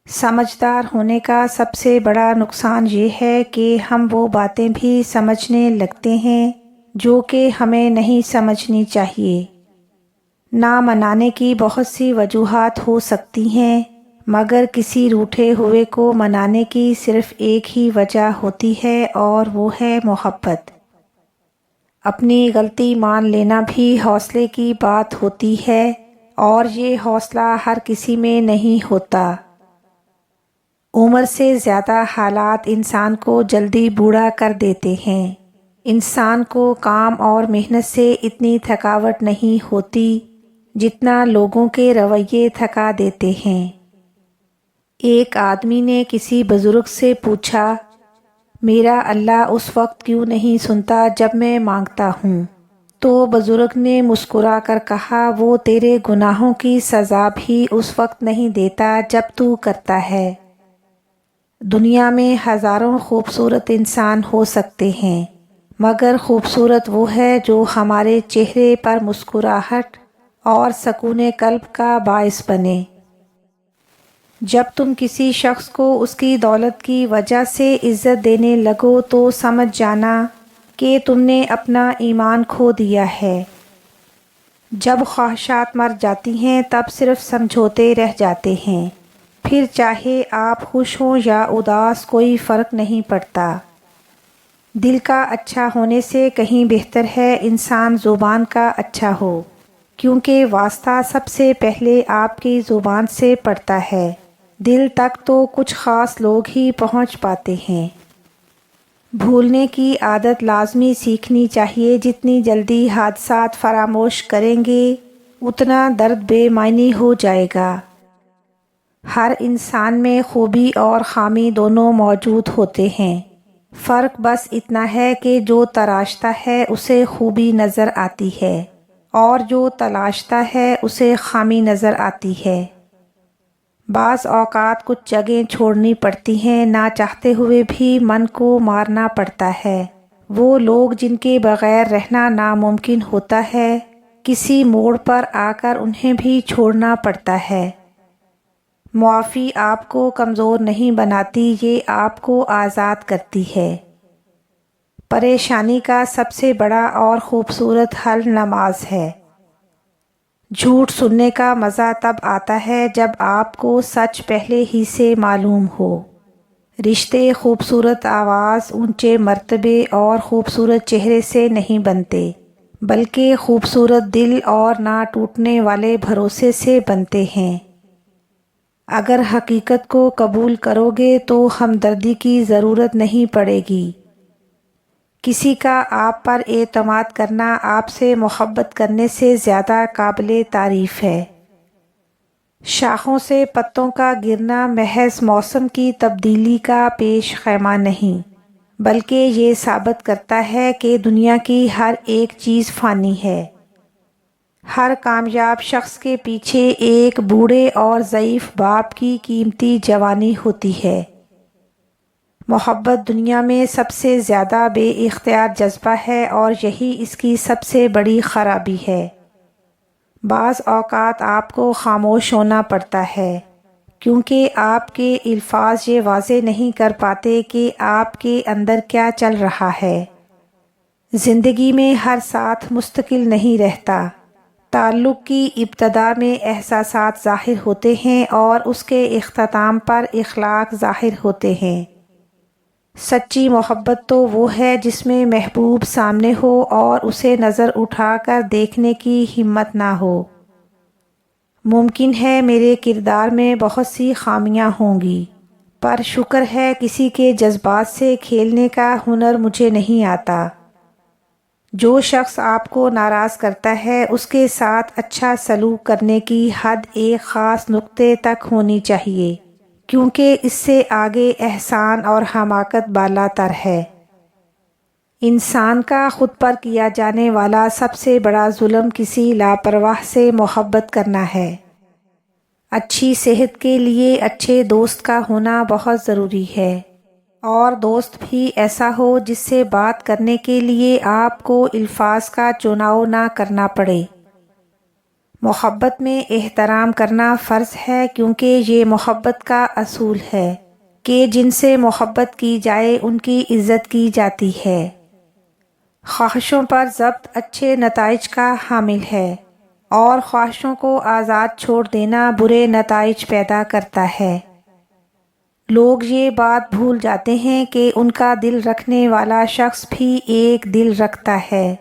سمجھدار ہونے کا سب سے بڑا نقصان یہ ہے کہ ہم وہ باتیں بھی سمجھنے لگتے ہیں جو کہ ہمیں نہیں سمجھنی چاہیے۔ نہ منانے کی بہت سی وجوہات ہو سکتی ہیں، مگر کسی روٹھے ہوئے کو منانے کی صرف ایک ہی وجہ ہوتی ہے اور وہ ہے محبت۔ اپنی غلطی مان لینا بھی حوصلے کی بات ہوتی ہے، اور یہ حوصلہ ہر کسی میں نہیں ہوتا۔ عمر سے زیادہ حالات انسان کو جلدی بوڑھا کر دیتے ہیں۔ انسان کو کام اور محنت سے اتنی تھکاوٹ نہیں ہوتی جتنا لوگوں کے رویے تھکا دیتے ہیں۔ ایک آدمی نے کسی بزرگ سے پوچھا، میرا اللہ اس وقت کیوں نہیں سنتا جب میں مانگتا ہوں؟ تو بزرگ نے مسکرا کر کہا، وہ تیرے گناہوں کی سزا بھی اس وقت نہیں دیتا جب تو کرتا ہے۔ دنیا میں ہزاروں خوبصورت انسان ہو سکتے ہیں، مگر خوبصورت وہ ہے جو ہمارے چہرے پر مسکراہٹ اور سکون قلب کا باعث بنے۔ جب تم کسی شخص کو اس کی دولت کی وجہ سے عزت دینے لگو تو سمجھ جانا کہ تم نے اپنا ایمان کھو دیا ہے۔ جب خواہشات مر جاتی ہیں تب صرف سمجھوتے رہ جاتے ہیں، پھر چاہے آپ خوش ہوں یا اداس کوئی فرق نہیں پڑتا۔ دل کا اچھا ہونے سے کہیں بہتر ہے انسان زبان کا اچھا ہو، کیونکہ واسطہ سب سے پہلے آپ کی زبان سے پڑتا ہے۔ دل تک تو کچھ خاص لوگ ہی پہنچ پاتے ہیں۔ بھولنے کی عادت لازمی سیکھنی چاہیے۔ جتنی جلدی حادثات فراموش کریں گے اتنا درد بے معنی ہو جائے گا۔ ہر انسان میں خوبی اور خامی دونوں موجود ہوتے ہیں، فرق بس اتنا ہے کہ جو تراشتا ہے اسے خوبی نظر آتی ہے اور جو تلاشتا ہے اسے خامی نظر آتی ہے۔ بعض اوقات کچھ جگہیں چھوڑنی پڑتی ہیں، نہ چاہتے ہوئے بھی من کو مارنا پڑتا ہے۔ وہ لوگ جن کے بغیر رہنا ناممکن ہوتا ہے، کسی موڑ پر آ کر انہیں بھی چھوڑنا پڑتا ہے۔ معافی آپ کو کمزور نہیں بناتی، یہ آپ کو آزاد کرتی ہے۔ پریشانی کا سب سے بڑا اور خوبصورت حل نماز ہے۔ جھوٹ سننے کا مزہ تب آتا ہے جب آپ کو سچ پہلے ہی سے معلوم ہو۔ رشتے خوبصورت آواز، اونچے مرتبے اور خوبصورت چہرے سے نہیں بنتے، بلکہ خوبصورت دل اور نہ ٹوٹنے والے بھروسے سے بنتے ہیں۔ اگر حقیقت کو قبول کرو گے تو ہمدردی کی ضرورت نہیں پڑے گی۔ کسی کا آپ پر اعتماد کرنا آپ سے محبت کرنے سے زیادہ قابل تعریف ہے۔ شاخوں سے پتوں کا گرنا محض موسم کی تبدیلی کا پیش خیمہ نہیں، بلکہ یہ ثابت کرتا ہے کہ دنیا کی ہر ایک چیز فانی ہے۔ ہر کامیاب شخص کے پیچھے ایک بوڑھے اور ضعیف باپ کی قیمتی جوانی ہوتی ہے۔ محبت دنیا میں سب سے زیادہ بے اختیار جذبہ ہے اور یہی اس کی سب سے بڑی خرابی ہے۔ بعض اوقات آپ کو خاموش ہونا پڑتا ہے، کیونکہ آپ کے الفاظ یہ واضح نہیں کر پاتے کہ آپ کے اندر کیا چل رہا ہے۔ زندگی میں ہر ساتھ مستقل نہیں رہتا۔ تعلق کی ابتدا میں احساسات ظاہر ہوتے ہیں اور اس کے اختتام پر اخلاق ظاہر ہوتے ہیں۔ سچی محبت تو وہ ہے جس میں محبوب سامنے ہو اور اسے نظر اٹھا کر دیکھنے کی ہمت نہ ہو۔ ممکن ہے میرے کردار میں بہت سی خامیاں ہوں گی، پر شکر ہے کسی کے جذبات سے کھیلنے کا ہنر مجھے نہیں آتا۔ جو شخص آپ کو ناراض کرتا ہے اس کے ساتھ اچھا سلوک کرنے کی حد ایک خاص نقطے تک ہونی چاہیے، کیونکہ اس سے آگے احسان اور حماقت بالا تر ہے۔ انسان کا خود پر کیا جانے والا سب سے بڑا ظلم کسی لاپرواہ سے محبت کرنا ہے۔ اچھی صحت کے لیے اچھے دوست کا ہونا بہت ضروری ہے، اور دوست بھی ایسا ہو جس سے بات کرنے کے لیے آپ کو الفاظ کا چناؤ نہ کرنا پڑے۔ محبت میں احترام کرنا فرض ہے، کیونکہ یہ محبت کا اصول ہے کہ جن سے محبت کی جائے ان کی عزت کی جاتی ہے۔ خواہشوں پر ضبط اچھے نتائج کا حامل ہے، اور خواہشوں کو آزاد چھوڑ دینا برے نتائج پیدا کرتا ہے۔ لوگ یہ بات بھول جاتے ہیں کہ ان کا دل رکھنے والا شخص بھی ایک دل رکھتا ہے۔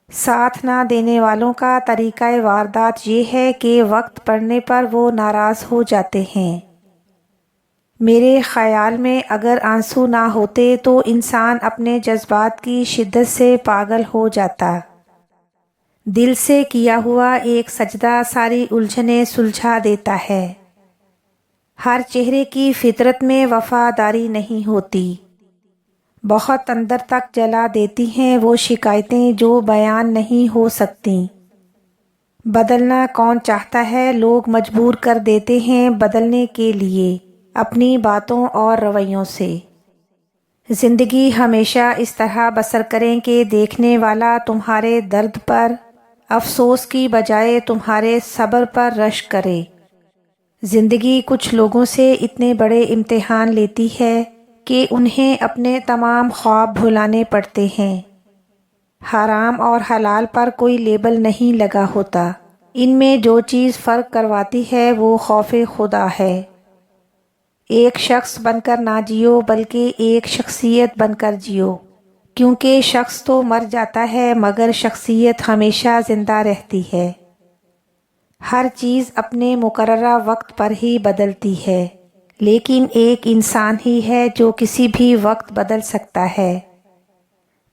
ساتھ نہ دینے والوں کا طریقہ واردات یہ ہے کہ وقت پڑنے پر وہ ناراض ہو جاتے ہیں۔ میرے خیال میں اگر آنسو نہ ہوتے تو انسان اپنے جذبات کی شدت سے پاگل ہو جاتا۔ دل سے کیا ہوا ایک سجدہ ساری الجھنیں سلجھا دیتا ہے۔ ہر چہرے کی فطرت میں وفاداری نہیں ہوتی، بہت اندر تک جلا دیتی ہیں وہ شکایتیں جو بیان نہیں ہو سکتیں۔ بدلنا کون چاہتا ہے؟ لوگ مجبور کر دیتے ہیں بدلنے کے لیے اپنی باتوں اور رویوں سے۔ زندگی ہمیشہ اس طرح بسر کریں کہ دیکھنے والا تمہارے درد پر افسوس کی بجائے تمہارے صبر پر رشک کرے۔ زندگی کچھ لوگوں سے اتنے بڑے امتحان لیتی ہے کہ انہیں اپنے تمام خواب بھلانے پڑتے ہیں۔ حرام اور حلال پر کوئی لیبل نہیں لگا ہوتا، ان میں جو چیز فرق کرواتی ہے وہ خوف خدا ہے۔ ایک شخص بن کر نہ جیو بلکہ ایک شخصیت بن کر جیو، کیونکہ شخص تو مر جاتا ہے مگر شخصیت ہمیشہ زندہ رہتی ہے۔ ہر چیز اپنے مقررہ وقت پر ہی بدلتی ہے، لیکن ایک انسان ہی ہے جو کسی بھی وقت بدل سکتا ہے۔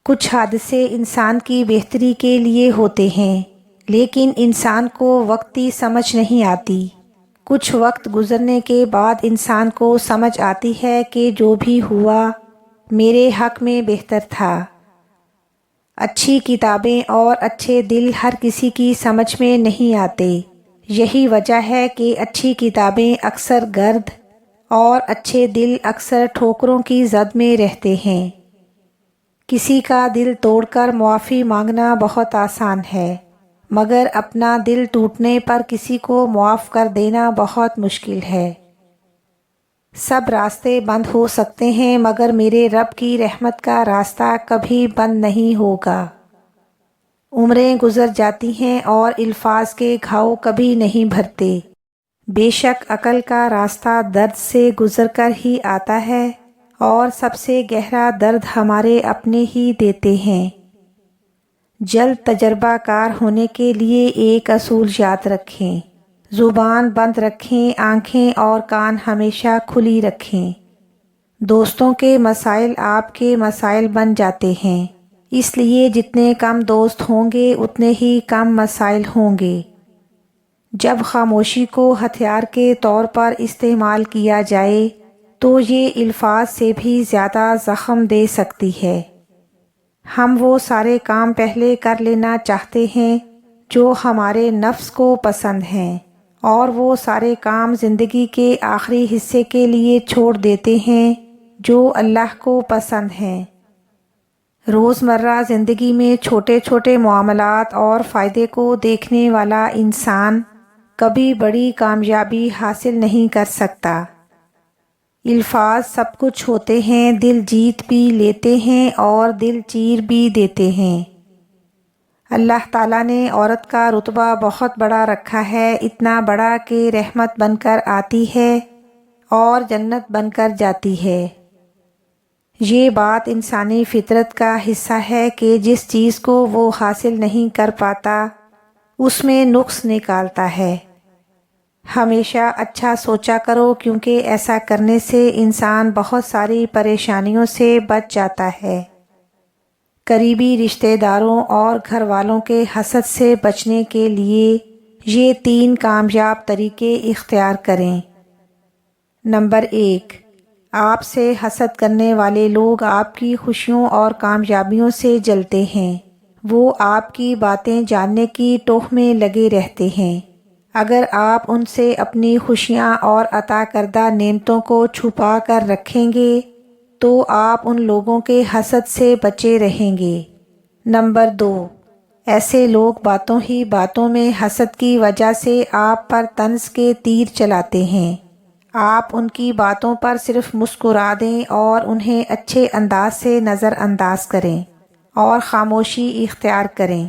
کچھ حادثے انسان کی بہتری کے لیے ہوتے ہیں، لیکن انسان کو وقتی سمجھ نہیں آتی۔ کچھ وقت گزرنے کے بعد انسان کو سمجھ آتی ہے کہ جو بھی ہوا میرے حق میں بہتر تھا۔ اچھی کتابیں اور اچھے دل ہر کسی کی سمجھ میں نہیں آتے، یہی وجہ ہے کہ اچھی کتابیں اکثر گرد اور اچھے دل اکثر ٹھوکروں کی زد میں رہتے ہیں۔ کسی کا دل توڑ کر معافی مانگنا بہت آسان ہے، مگر اپنا دل ٹوٹنے پر کسی کو معاف کر دینا بہت مشکل ہے۔ سب راستے بند ہو سکتے ہیں مگر میرے رب کی رحمت کا راستہ کبھی بند نہیں ہوگا۔ عمریں گزر جاتی ہیں اور الفاظ کے گھاؤ کبھی نہیں بھرتے۔ بے شک عقل کا راستہ درد سے گزر کر ہی آتا ہے، اور سب سے گہرا درد ہمارے اپنے ہی دیتے ہیں۔ جلد تجربہ کار ہونے کے لیے ایک اصول یاد رکھیں، زبان بند رکھیں، آنکھیں اور کان ہمیشہ کھلی رکھیں۔ دوستوں کے مسائل آپ کے مسائل بن جاتے ہیں، اس لیے جتنے کم دوست ہوں گے اتنے ہی کم مسائل ہوں گے۔ جب خاموشی کو ہتھیار کے طور پر استعمال کیا جائے تو یہ الفاظ سے بھی زیادہ زخم دے سکتی ہے۔ ہم وہ سارے کام پہلے کر لینا چاہتے ہیں جو ہمارے نفس کو پسند ہیں، اور وہ سارے کام زندگی کے آخری حصے کے لیے چھوڑ دیتے ہیں جو اللہ کو پسند ہیں۔ روزمرہ زندگی میں چھوٹے چھوٹے معاملات اور فائدے کو دیکھنے والا انسان کبھی بڑی کامیابی حاصل نہیں کر سکتا۔ الفاظ سب کچھ ہوتے ہیں، دل جیت بھی لیتے ہیں اور دل چیر بھی دیتے ہیں۔ اللہ تعالیٰ نے عورت کا رتبہ بہت بڑا رکھا ہے، اتنا بڑا کہ رحمت بن کر آتی ہے اور جنت بن کر جاتی ہے۔ یہ بات انسانی فطرت کا حصہ ہے کہ جس چیز کو وہ حاصل نہیں کر پاتا اس میں نقص نکالتا ہے۔ ہمیشہ اچھا سوچا کرو، کیونکہ ایسا کرنے سے انسان بہت ساری پریشانیوں سے بچ جاتا ہے۔ قریبی رشتہ داروں اور گھر والوں کے حسد سے بچنے کے لیے یہ 3 کامیاب طریقے اختیار کریں۔ نمبر 1، آپ سے حسد کرنے والے لوگ آپ کی خوشیوں اور کامیابیوں سے جلتے ہیں۔ وہ آپ کی باتیں جاننے کی ٹوہ میں لگے رہتے ہیں۔ اگر آپ ان سے اپنی خوشیاں اور عطا کردہ نعمتوں کو چھپا کر رکھیں گے تو آپ ان لوگوں کے حسد سے بچے رہیں گے۔ نمبر 2، ایسے لوگ باتوں ہی باتوں میں حسد کی وجہ سے آپ پر طنز کے تیر چلاتے ہیں۔ آپ ان کی باتوں پر صرف مسکرا دیں اور انہیں اچھے انداز سے نظر انداز کریں اور خاموشی اختیار کریں،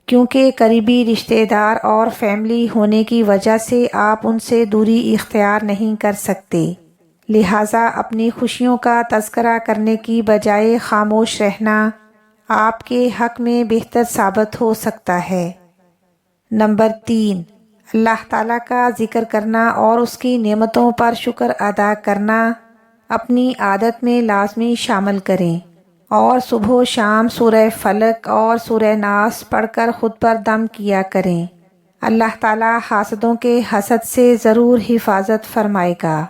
کیونکہ قریبی رشتہ دار اور فیملی ہونے کی وجہ سے آپ ان سے دوری اختیار نہیں کر سکتے، لہٰذا اپنی خوشیوں کا تذکرہ کرنے کی بجائے خاموش رہنا آپ کے حق میں بہتر ثابت ہو سکتا ہے۔ نمبر 3، اللہ تعالیٰ کا ذکر کرنا اور اس کی نعمتوں پر شکر ادا کرنا اپنی عادت میں لازمی شامل کریں، اور صبح و شام سورہ فلق اور سورہ ناس پڑھ کر خود پر دم کیا کریں۔ اللہ تعالیٰ حاسدوں کے حسد سے ضرور حفاظت فرمائے گا۔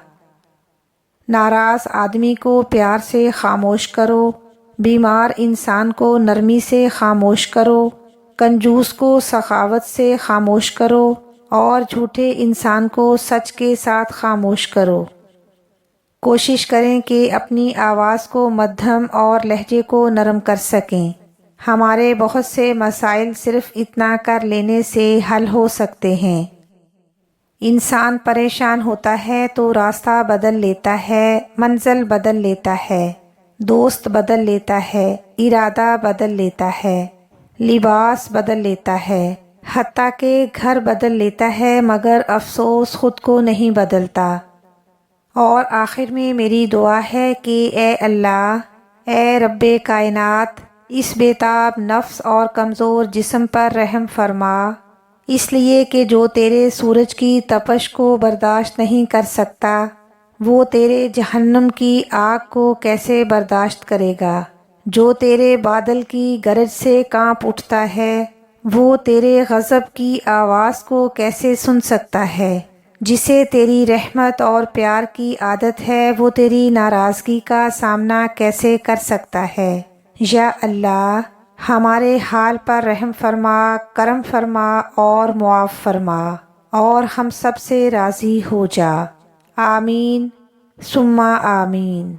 ناراض آدمی کو پیار سے خاموش کرو، بیمار انسان کو نرمی سے خاموش کرو، کنجوس کو سخاوت سے خاموش کرو، اور جھوٹے انسان کو سچ کے ساتھ خاموش کرو۔ کوشش کریں کہ اپنی آواز کو مدھم اور لہجے کو نرم کر سکیں۔ ہمارے بہت سے مسائل صرف اتنا کر لینے سے حل ہو سکتے ہیں۔ انسان پریشان ہوتا ہے تو راستہ بدل لیتا ہے، منزل بدل لیتا ہے، دوست بدل لیتا ہے، ارادہ بدل لیتا ہے، لباس بدل لیتا ہے، حتیٰ کہ گھر بدل لیتا ہے، مگر افسوس خود کو نہیں بدلتا۔ اور آخر میں میری دعا ہے کہ اے اللہ، اے رب کائنات، اس بے تاب نفس اور کمزور جسم پر رحم فرما، اس لیے کہ جو تیرے سورج کی تپش کو برداشت نہیں کر سکتا، وہ تیرے جہنم کی آگ کو کیسے برداشت کرے گا؟ جو تیرے بادل کی گرج سے کانپ اٹھتا ہے، وہ تیرے غضب کی آواز کو کیسے سن سکتا ہے؟ جسے تیری رحمت اور پیار کی عادت ہے، وہ تیری ناراضگی کا سامنا کیسے کر سکتا ہے؟ یا اللہ، ہمارے حال پر رحم فرما، کرم فرما اور معاف فرما، اور ہم سب سے راضی ہو جا۔ آمین ثم آمین۔